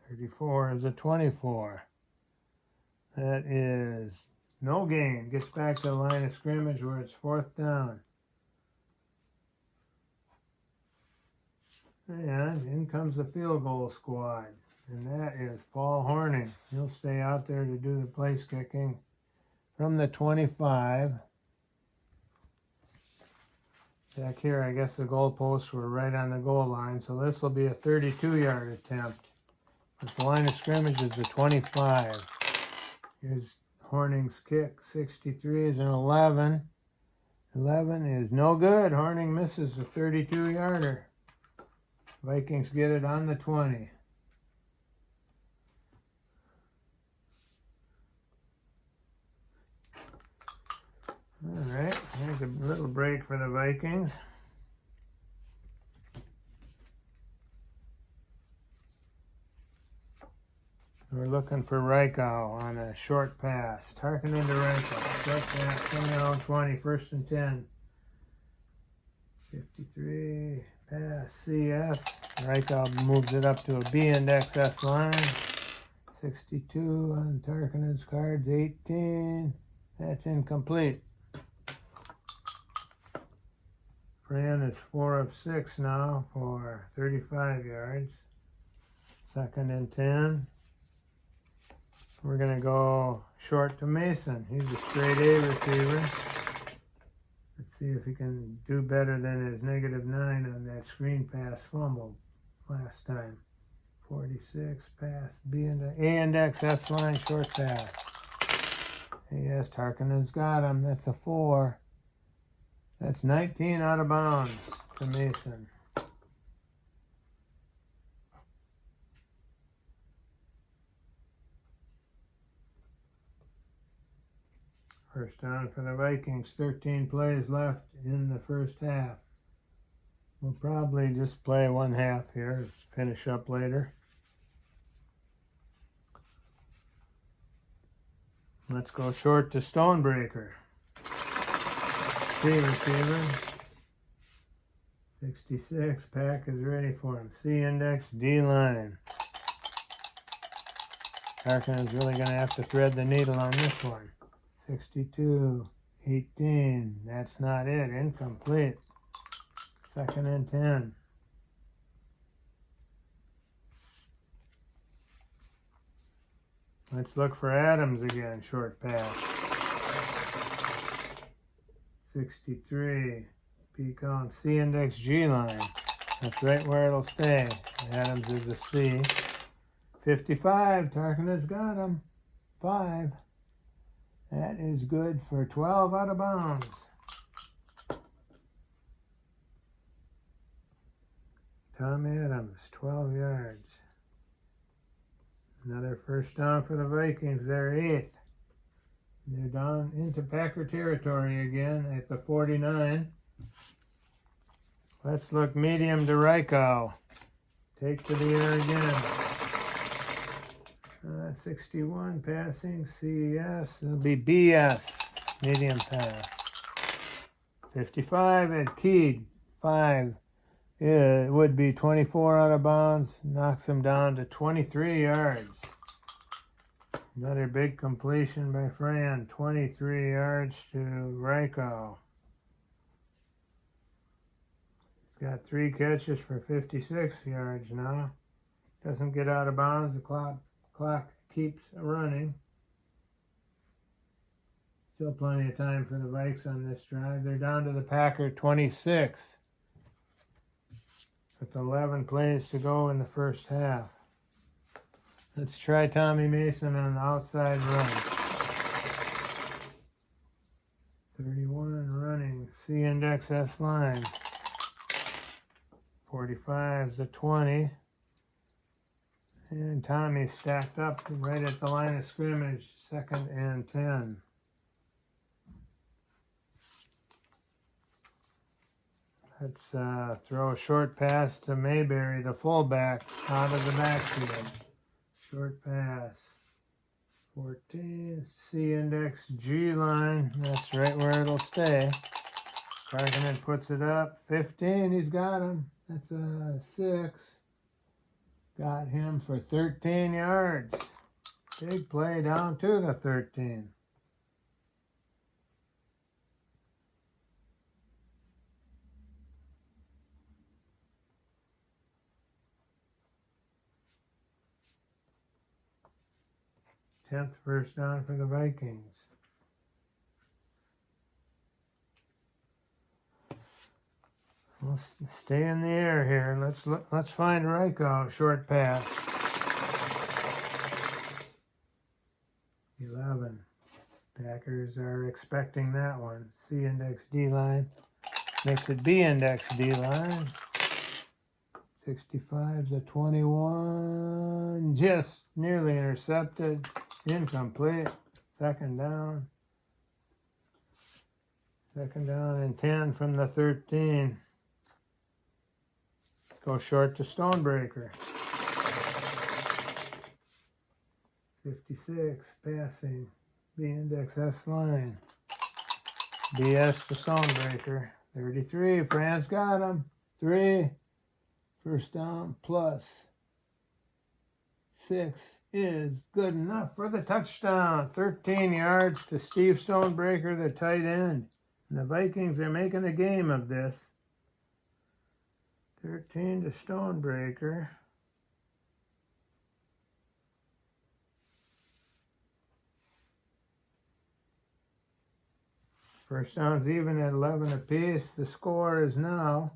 34 is a 24. That is no gain. Gets back to the line of scrimmage where it's 4th down. And in comes the field goal squad. And that is Paul Horning. He'll stay out there to do the place kicking from the 25. Back here, I guess the goalposts were right on the goal line, so this will be a 32-yard attempt. But the line of scrimmage is the 25. Here's Horning's kick. 63 is an 11. 11 is no good. Horning misses a 32-yarder. Vikings get it on the 20. All right, here's a little break for the Vikings. We're looking for Reichow on a short pass. Tarkin into Reichow. Short pass coming around 20, 1st and 10. 53, pass, CS. Reichow moves it up to a B index S line. 62 on Tarkinen's cards, 18. That's incomplete. Fran is 4 of 6 now for 35 yards. 2nd and 10. We're going to go short to Mason. He's a straight A receiver. Let's see if he can do better than his -9 on that screen pass fumble last time. 46, pass, B and A index, S line, short pass. Yes, Tarkinen's got him. That's a 4. That's 19 out of bounds to Mason. First down for the Vikings, 13 plays left in the first half. We'll probably just play 1 half here, finish up later. Let's go short to Stonebreaker. C receiver. 66, pack is ready for him. C index, D line. Tarkin is really going to have to thread the needle on this one. 62, 18, that's not it, incomplete. 2nd and 10. Let's look for Adams again, short pass. 63, P-count, C index, G line. That's right where it'll stay. Adams is a C. 55, Tarkin has got him. 5. That is good for 12 out of bounds. Tom Adams, 12 yards. Another first down for the Vikings. They're 8th. They're down into Packer territory again at the 49. Let's look medium to Reichow. Take to the air again. 61 passing, CS, it'll be BS, medium pass. 55 at keyed, 5, it would be 24 out of bounds, knocks him down to 23 yards. Another big completion by Fran, 23 yards to Ryko. Got 3 catches for 56 yards now. Doesn't get out of bounds. The clock keeps running. Still plenty of time for the Vikes on this drive. They're down to the Packer 26 with 11 plays to go in the first half. Let's try Tommy Mason on the outside run. 31 running, C index S line. 45's a 20. And Tommy stacked up right at the line of scrimmage, 2nd and 10. Let's throw a short pass to Mayberry, the fullback, out of the backfield. Short pass. 14, C index G line. That's right where it'll stay. Tarkenton puts it up. 15, he's got him. That's a 6. Got him for 13 yards. Big play down to the 13. Tenth first down for the Vikings. We'll stay in the air here. Let's find Ryko. Short pass. 11. Packers are expecting that one. C index D line. Makes it B index D line. 65's a 21. Just nearly intercepted. Incomplete. 2nd down. 2nd down and 10 from the 13. Let's go short to Stonebreaker. 56 passing. B index S line. BS to Stonebreaker. 33. Fran's got him. 3. First down plus 6 is good enough for the touchdown. 13 yards to Steve Stonebreaker, the tight end. And the Vikings are making a game of this. 13 to Stonebreaker. First down's even at 11 apiece. The score is now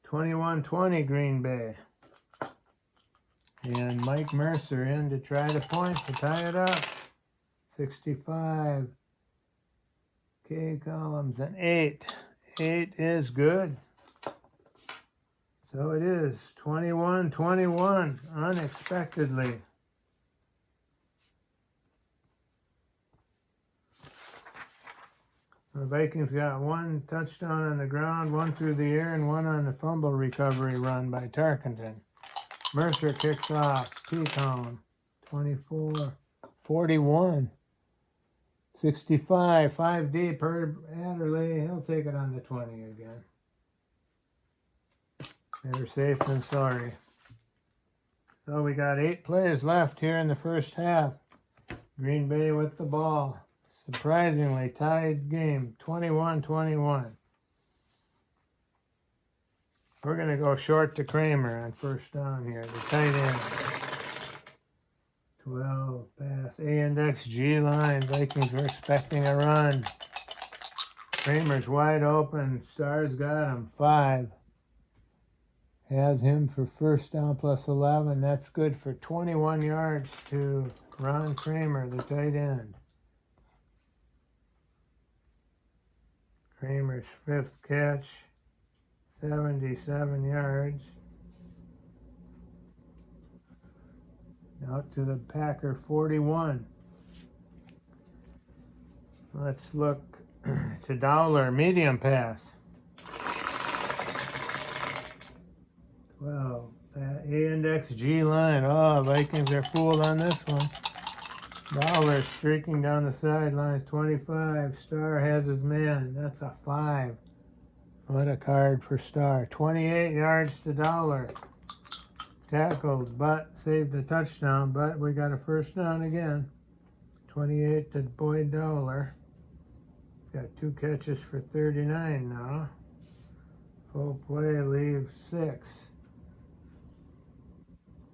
21-20 Green Bay. And Mike Mercer in to try the point to tie it up. 65. K columns and 8. 8 is good. So it is 21-21 unexpectedly. The Vikings got 1 touchdown on the ground, 1 through the air, and 1 on the fumble recovery run by Tarkenton. Mercer kicks off. P-column. 24. 41. 65. 5 deep. Herb Adderley. He'll take it on the 20 again. Better safe than sorry. So we got 8 plays left here in the first half. Green Bay with the ball. Surprisingly tied game. 21-21. We're going to go short to Kramer on first down here. The tight end. 12 pass. A index G line. Vikings were expecting a run. Kramer's wide open. Star's got him. 5. Has him for first down plus 11. That's good for 21 yards to Ron Kramer, the tight end. Kramer's 5th catch. 77 yards. Out to the Packer 41. Let's look to Dowler, medium pass. 12. A index G line. Oh, Vikings are fooled on this one. Dowler streaking down the sidelines. 25. Star has his man. That's a 5. What a card for Star. 28 yards to Dowler. tackled, but saved a touchdown, but we got a first down again. 28 to Boyd Dowler. Got 2 catches for 39 now. Full play leaves 6.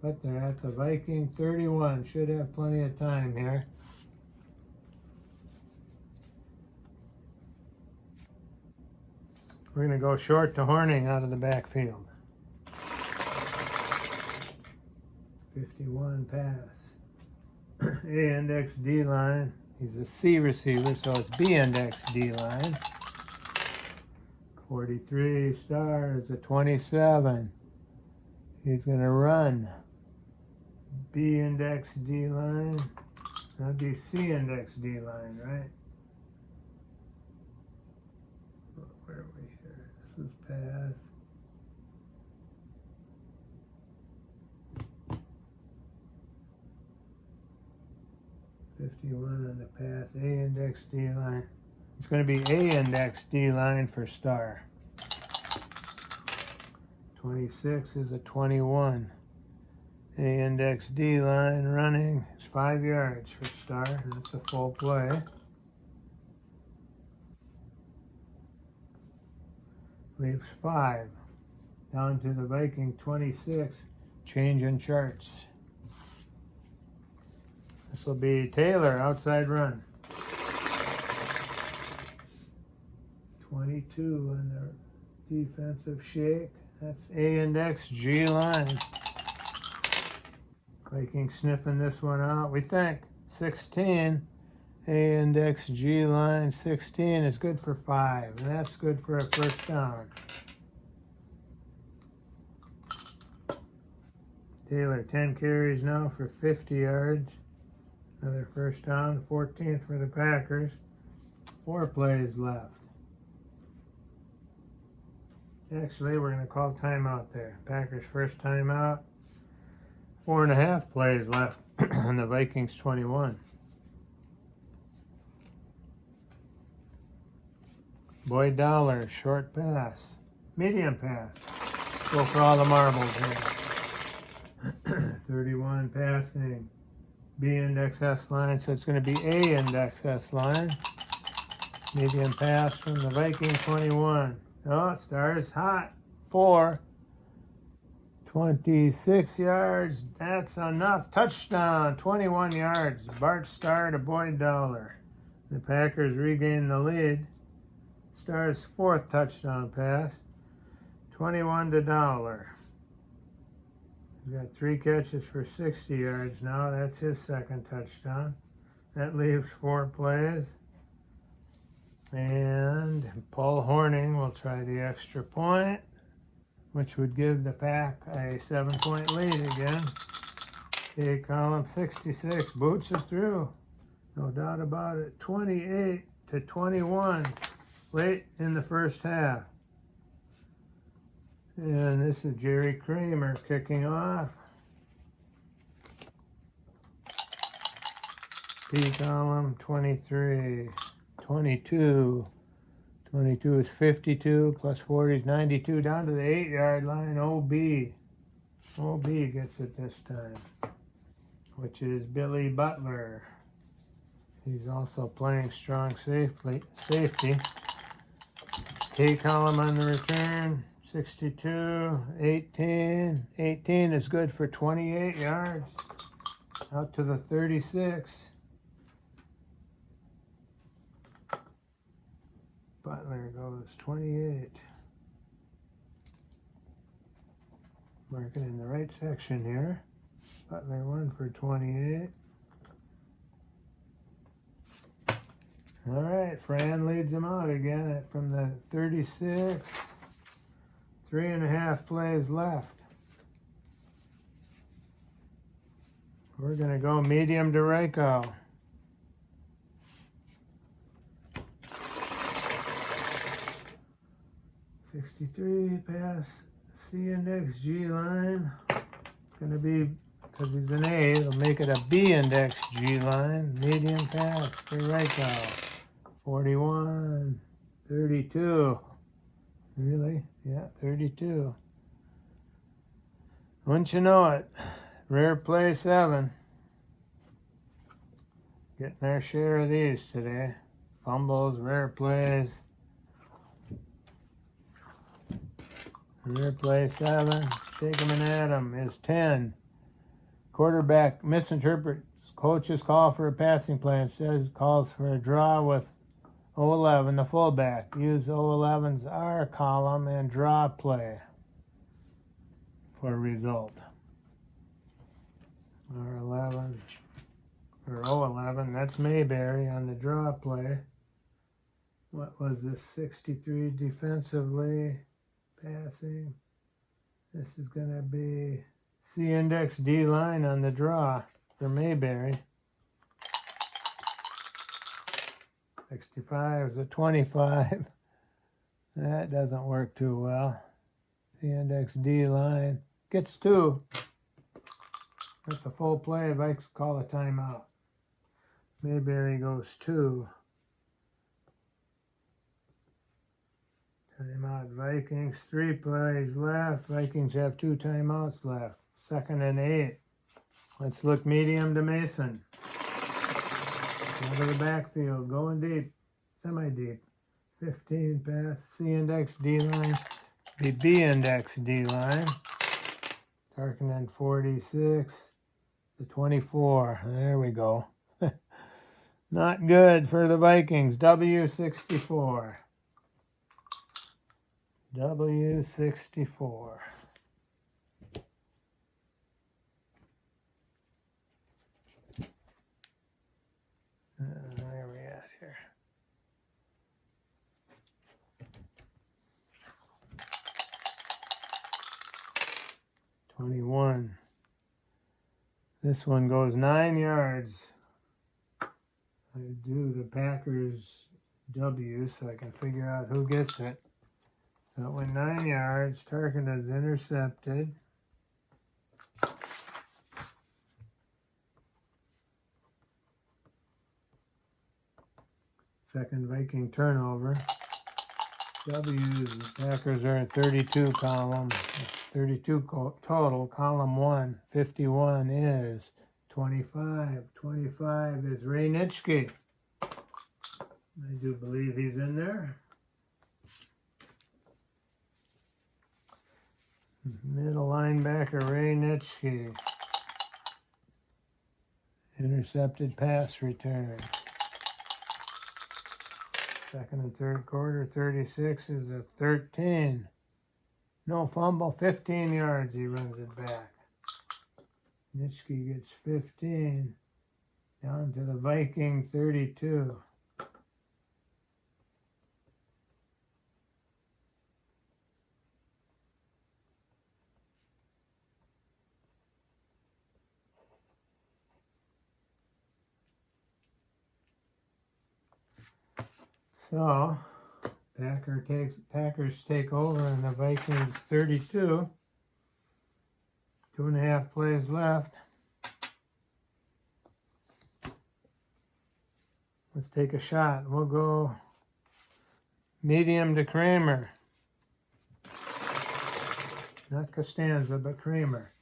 But they're at the Viking 31. Should have plenty of time here. We're going to go short to Horning out of the backfield. 51 pass. A index D line. He's a C receiver, so it's B index D line. 43 stars, a 27. He's going to run. B index D line. That'd be C index D line, right? Where are we here? This is pass. On the path, A index D line. It's going to be A index D line for star. 26 is a 21. A index D line running. It's 5 yards for star. That's a full play. Leaves 5. Down to the Viking 26. Change in charts. This will be Taylor, outside run. 22 on the defensive shake. That's A index G line. Viking sniffing this one out, we think. 16. A index G line. 16 is good for 5. And that's good for a first down. Taylor, 10 carries now for 50 yards. Another first down, 14th for the Packers. 4 plays left. Actually, we're going to call timeout there. Packers first timeout. 4.5 plays left on the Vikings 21. Boyd Dowler, short pass. Medium pass. Go for all the marbles here. 31 passing. B index S line, so it's going to be A index S line. Medium pass from the Viking 21. Oh, Star's hot. 4. 26 yards. That's enough. Touchdown. 21 yards. Bart Starr to Boyd Dowler. The Packers regain the lead. Star's 4th touchdown pass. 21 to Dowler. He's got 3 catches for 60 yards now. That's his 2nd touchdown. That leaves 4 plays. And Paul Horning will try the extra point, which would give the Pack a 7-point lead again. A column 66, boots it through. No doubt about it. 28 to 21 late in the first half. And this is Jerry Kramer kicking off. P column 23, 22. 22 is 52, plus 40 is 92, down to the 8-yard line. OB gets it this time, which is Billy Butler. He's also playing strong safety. K column on the return. 62, 18. 18 is good for 28 yards. Out to the 36. Butler goes 28. Mark it in the right section here. Butler 1 for 28. All right, Fran leads him out again from the 36. 3.5 plays left. We're going to go medium to Reiko. '63 pass C index G line. It's going to be, because he's an A, it'll make it a B index G line. Medium pass to Reiko. 41, 32. Really? Yeah, 32. Wouldn't you know it, rare play 7. Getting our share of these today. Fumbles, rare plays. Rare play 7. Take 'em and at 'em is 10. Quarterback misinterprets coach's call for a passing play and says calls for a draw with 011, the fullback. Use 011's R column and draw play for result. R11 or 011, that's Mayberry on the draw play. What was this? 63 defensively passing. This is going to be C index D line on the draw for Mayberry. 65 is a 25. That doesn't work too well. C index D line gets 2. That's a full play. Vikes call a timeout. Mayberry goes 2. Timeout Vikings. 3 plays left. Vikings have 2 timeouts left. 2nd and 8. Let's look medium to Mason. Out of the backfield. Going deep. Semi-deep. 15 pass. C index D line. The B index D line. Tarkinen 46. The 24. There we go. Not good for the Vikings. W64. W64. Where are we at here? $21. This one goes 9 yards. I do the Packers W so I can figure out who gets it. So it went 9 yards. Tarkin is intercepted. Second Viking turnover. W's, the Packers are at 32 column. 32 total. Column 1, 51 is 25. 25 is Ray Nitschke. I do believe he's in there. Middle linebacker Ray Nitschke. Intercepted pass return. Second and third quarter, 36 is a 13. No fumble, 15 yards, he runs it back. Nitschke gets 15. Down to the Viking 32. So, Packers take over and the Vikings 32. 2.5 plays left. Let's take a shot. We'll go medium to Kramer. Not Costanza, but Kramer.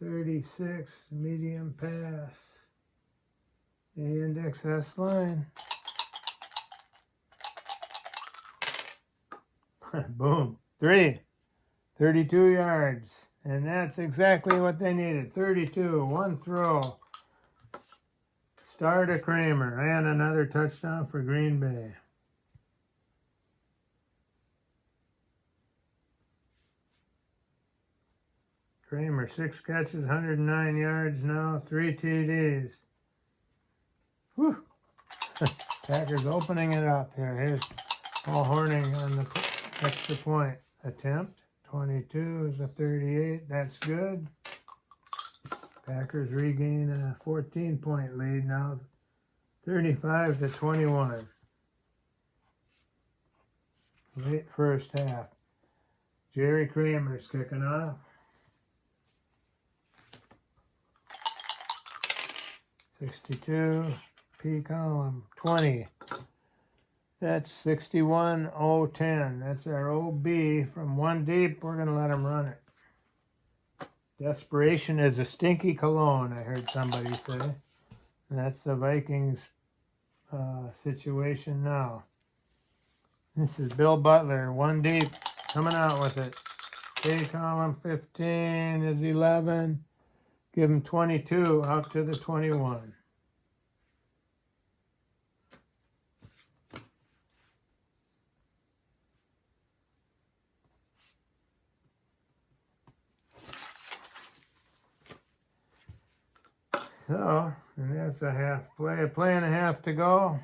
36, medium pass. A index S line. Boom. 3. 32 yards. And that's exactly what they needed. 32. One throw. Star to Kramer. And another touchdown for Green Bay. Kramer, 6 catches, 109 yards now. 3 TDs. Whew. Packers opening it up here. Here's Paul Horning on the extra point attempt. 22 is a 38. That's good. Packers regain a 14-point lead now. 35 to 21. Late first half. Jerry Kramer's kicking off. 62. P column 20. That's 61-0-10. That's our OB from one deep. We're going to let them run it. Desperation is a stinky cologne, I heard somebody say. And that's the Vikings situation now. This is Bill Butler, one deep, coming out with it. K column 15 is 11. Give him 22 out to the 21. So, and that's a half play, a play and a half to go.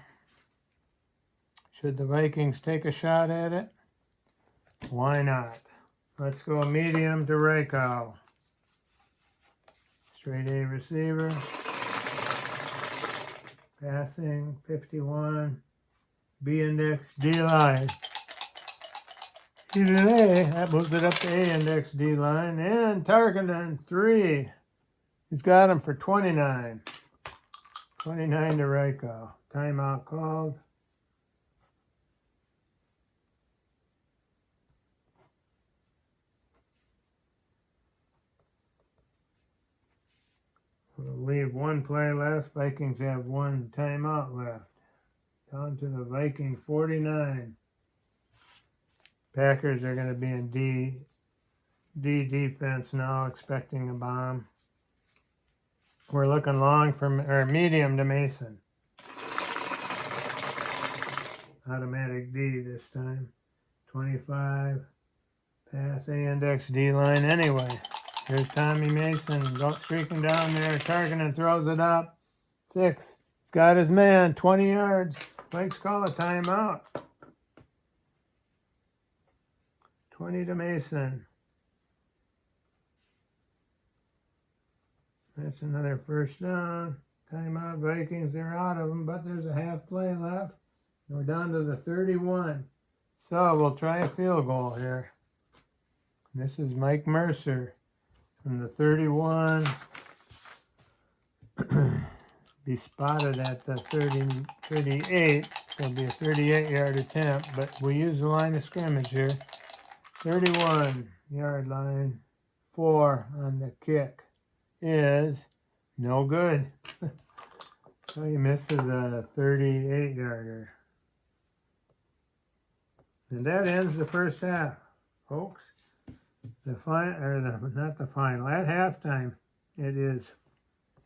Should the Vikings take a shot at it? Why not? Let's go medium to Reichau. Straight A receiver. Passing, 51. B index, D line. He's an A. That moves it up to A index, D line. And Tarkinen, 3. He's got him for 29. 29 to Reichau. Timeout called. We'll leave one play left. Vikings have one timeout left. Down to the Viking 49. Packers are going to be in D defense now, expecting a bomb. We're looking long or medium to Mason. Automatic D this time. 25. Pass A index D line anyway. Here's Tommy Mason streaking down there. Tarkinen throws it up. 6. He's got his man. 20 yards. Vikes call a timeout. 20 to Mason. That's another first down. Timeout, Vikings. They're out of them, but there's a half play left. We're down to the 31. So we'll try a field goal here. This is Mike Mercer from the 31. Be spotted at the 38. It'll be a 38-yard attempt, but we use the line of scrimmage here. 31-yard line. 4 on the kick is no good. So he misses a 38-yarder. And that ends the first half, folks. Not the final. At halftime, it is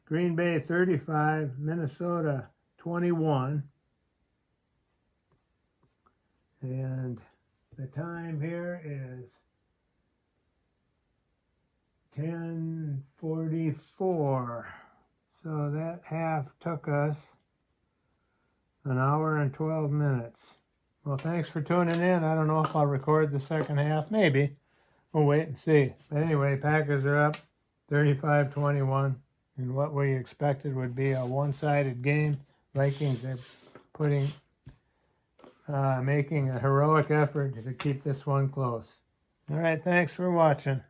Green Bay 35, Minnesota 21. And the time here is 10:44. So that half took us an hour and 12 minutes. Well, thanks for tuning in. I don't know if I'll record the second half. Maybe. We'll wait and see. But anyway, Packers are up 35-21. And what we expected would be a one-sided game. Vikings are making a heroic effort to keep this one close. All right, thanks for watching.